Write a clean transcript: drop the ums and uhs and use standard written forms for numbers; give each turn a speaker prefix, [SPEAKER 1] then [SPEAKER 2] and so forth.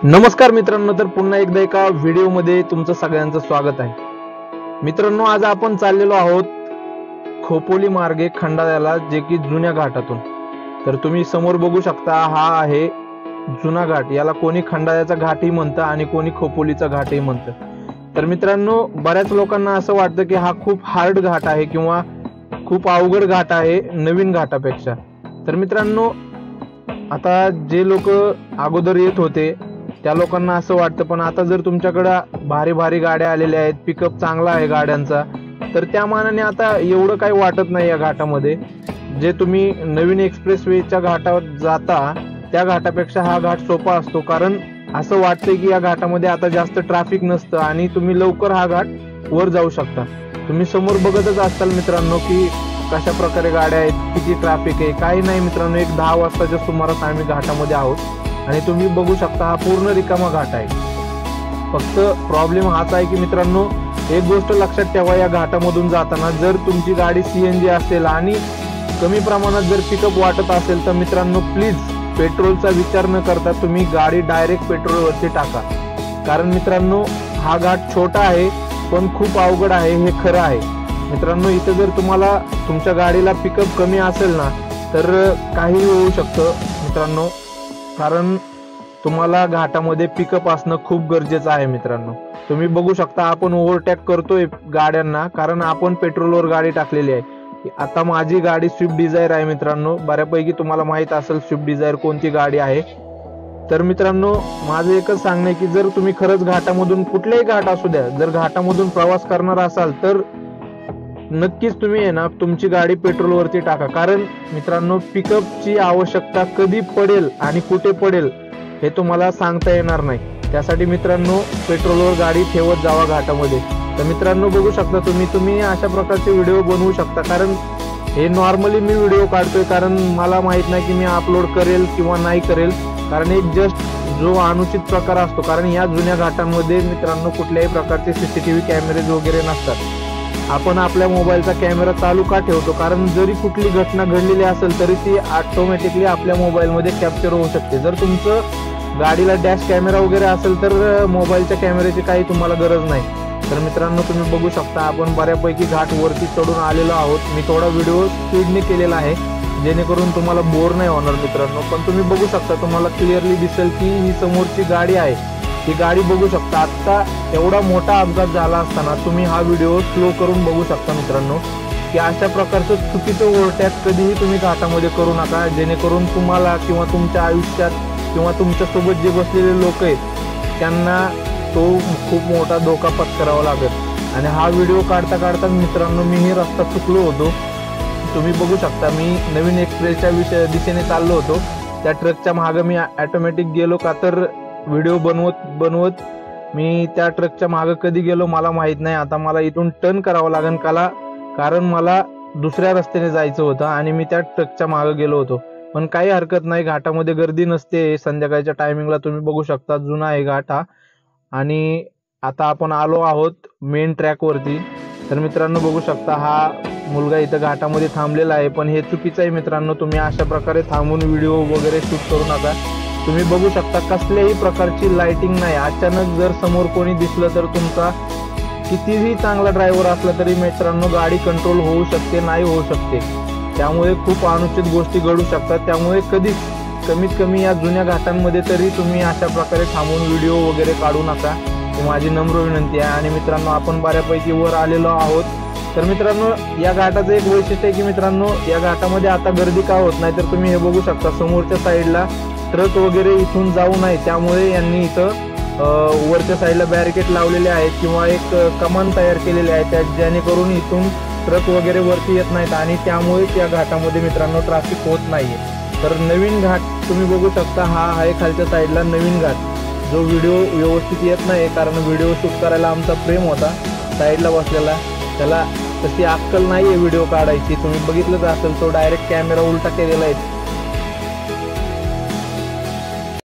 [SPEAKER 1] नमस्कार मित्रांनो, तर पुन्हा एकदा एका व्हिडिओमध्ये तुमचं सगळ्यांचं स्वागत आहे. मित्रांनो, आज आपण चाललेलो आहोत खोपोली मार्गे खंडाळ्याला, जे की जुन्या घाटातून. तर तुम्ही समोर बघू शकता, हा आहे जुना घाट. याला कोणी खंडाळ्याचा घाटही म्हणतं आणि कोणी खोपोलीचा घाटही म्हणतं. तर मित्रांनो, बऱ्याच लोकांना असं वाटतं की हा खूप हार्ड घाट आहे किंवा खूप अवघड घाट आहे नवीन घाटापेक्षा. तर मित्रांनो, आता जे लोक अगोदर येत होते त्या लोकांना असं वाटतं, पण आता जर तुमच्याकडे भारी भारी गाड्या आलेल्या आहेत, पिकअप चांगला आहे गाड्यांचा, तर त्या मानाने आता एवढं काही वाटत नाही या घाटामध्ये. जे तुम्ही नवीन एक्सप्रेसवेच्या घाटावर जाता त्या घाटापेक्षा हा घाट सोपा असतो, कारण असं वाटतंय की या घाटामध्ये आता जास्त ट्रॅफिक नसतं आणि तुम्ही लवकर हा घाट वर जाऊ शकता. तुम्ही समोर बघतच असाल मित्रांनो की कशा प्रकारे गाड्या आहेत, किती ट्रॅफिक आहे. काही नाही मित्रांनो, एक 10 वाजताच्या सुमारास आम्ही घाटामध्ये आहोत आणि तुम्ही बघू शकता हा पूर्ण रिकामा घाट आहे. फक्त प्रॉब्लेम हाच आहे की मित्रांनो, एक गोष्ट लक्षात ठेवा, या घाटामधून जाताना जर तुमची गाडी CNG असेल आणि कमी प्रमाणात जर पिकअप वाटत असेल तर मित्रांनो, प्लीज पेट्रोलचा विचार न करता तुम्ही गाडी डायरेक्ट पेट्रोलवरती टाका. कारण मित्रांनो, हा घाट छोटा आहे पण खूप अवघड आहे, हे खरं आहे. मित्रांनो, इथं जर तुम्हाला तुमच्या गाडीला पिकअप कमी असेल ना, तर काही होऊ शकतं मित्रांनो, कारण तुम्हाला घाटामध्ये पिकअप असणं खूप गरजेचं आहे. मित्रांनो, तुम्ही बघू शकता आपण ओव्हरटेक करतोय गाड्यांना, कारण आपण पेट्रोलवर गाडी टाकलेली आहे. आता माझी गाडी स्विफ्ट डिझायर आहे मित्रांनो. बऱ्यापैकी तुम्हाला माहित असेल स्विफ्ट डिझायर कोणती गाडी आहे. तर मित्रांनो, माझं एकच सांगणं आहे की जर तुम्ही खरंच घाटामधून, कुठल्याही घाट असू द्या, जर घाटामधून प्रवास करणार असाल तर नक्कीच तुम्ही आहे ना तुमची गाडी पेट्रोलवरती टाका. कारण मित्रांनो, पिकअपची आवश्यकता कधी पडेल आणि कुठे पडेल हे तुम्हाला सांगता येणार नाही. त्यासाठी मित्रांनो, पेट्रोलवर गाडी ठेवत जावा घाटामध्ये. तर मित्रांनो, बघू शकता तुम्ही अशा प्रकारचे व्हिडिओ बनवू शकता. कारण हे नॉर्मली मी व्हिडिओ काढतोय, कारण मला माहित नाही की मी अपलोड करेल किंवा नाही करेल. कारण एक जस्ट जो अनुचित प्रकार असतो, कारण या जुन्या घाटांमध्ये मित्रांनो कुठल्याही प्रकारचे CCTV कॅमेरे वगैरे नसतात. आपण आपल्या मोबाईलचा कॅमेरा चालू का ठेवतो? कारण जरी कुठली घटना घडलेली असेल तरी ती ऑटोमॅटिकली आपल्या मोबाईलमध्ये कॅप्चर होऊ शकते. जर तुमचं गाडीला डॅश कॅमेरा वगैरे असेल तर मोबाईलच्या कॅमेऱ्याची काही तुम्हाला गरज नाही. तर मित्रांनो, तुम्ही बघू शकता आपण बऱ्यापैकी घाट वरती चढून आलेलो आहोत. मी थोडा व्हिडिओ स्पीडने केलेला आहे जेणेकरून तुम्हाला बोर नाही होणार मित्रांनो. पण तुम्ही बघू शकता, तुम्हाला क्लिअरली दिसेल की ही समोरची गाडी आहे. ही गाडी बघू शकता. आता एवढा मोठा अपघात झाला असताना तुम्ही हा व्हिडिओ स्लो करून बघू शकता मित्रांनो, की अशा प्रकारचं चुकीचं ओव्हरटेक कधीही तुम्ही घाटामध्ये करू नका, जेणेकरून तुम्हाला किंवा तुमच्या आयुष्यात किंवा तुमच्यासोबत जे बसलेले लोक आहेत त्यांना तो खूप मोठा धोका पत्करावा लागेल. आणि हा व्हिडिओ काढता काढता मित्रांनो, मीही रस्ता चुकलो होतो. तुम्ही बघू शकता, मी नवीन एक्सप्रेसच्या दिशेने चाललो होतो. त्या ट्रकच्या मागे मी ऑटोमॅटिक गेलो का, तर व्हिडिओ बनवत मी त्या ट्रकच्या मागे कधी गेलो मला माहित नाही. आता मला इथून टर्न करावं लागेल कारण मला दुसऱ्या रस्त्याने जायचं होतं आणि मी त्या ट्रकच्या मागे गेलो होतो. पण काही हरकत नाही, घाटामध्ये गर्दी नसते संध्याकाळच्या टायमिंगला. तुम्ही बघू शकता, जुना आहे घाट हा. आणि आता आपण आलो आहोत मेन ट्रॅक वरती. तर मित्रांनो, बघू शकता हा मुलगा इथं घाटामध्ये थांबलेला आहे, पण हे चुकीचं आहे मित्रांनो. तुम्ही अशा प्रकारे थांबून व्हिडिओ वगैरे शूट करू नका. तुम्ही बघू शकता कसल्याही प्रकारची लाइटिंग नाही. अचानक जर समोर कोणी दिसलं तर तुमचा कितीही चांगला ड्रायव्हर असला तरी मित्रांनो गाडी कंट्रोल होऊ शकते, नाही होऊ शकते. त्यामुळे खूप अनुचित गोष्टी घडू शकतात. त्यामुळे कमीत कमी या जुन्या घाटांमध्ये तरी तुम्ही अशा प्रकारे थांबून व्हिडिओ वगैरे काढू नका, ही माझी नम्र विनंती आहे. आणि मित्रांनो, आपण बऱ्यापैकी वर आलेलो आहोत. तर मित्रांनो, या घाटाचं एक वैशिष्ट्य आहे की मित्रांनो, या घाटामध्ये आता गर्दी का होत नाही, तर तुम्ही हे बघू शकता समोरच्या साईडला ट्रक वगैरे इथून जाऊ नये, त्यामुळे यांनी इथं वरच्या साईडला बॅरिकेड लावलेले आहेत किंवा एक कमान तयार केलेले आहे, जेणेकरून इथून ट्रक वगैरे वरती येत नाहीत आणि त्यामुळेच या घाटामध्ये मित्रांनो ट्रॅफिक होत नाहीये. तर नवीन घाट तुम्ही बघू शकता, हा आहे खालच्या साईडला नवीन घाट, जो व्हिडिओ व्यवस्थित येत नाही कारण व्हिडिओ शूट करायला आमचा प्रेम होता साईडला बसलेला. त्याला तशी अक्कल नाहीये व्हिडिओ काढायची. तुम्ही बघितलंच असेल, तो डायरेक्ट कॅमेरा उलटा केलेला आहे.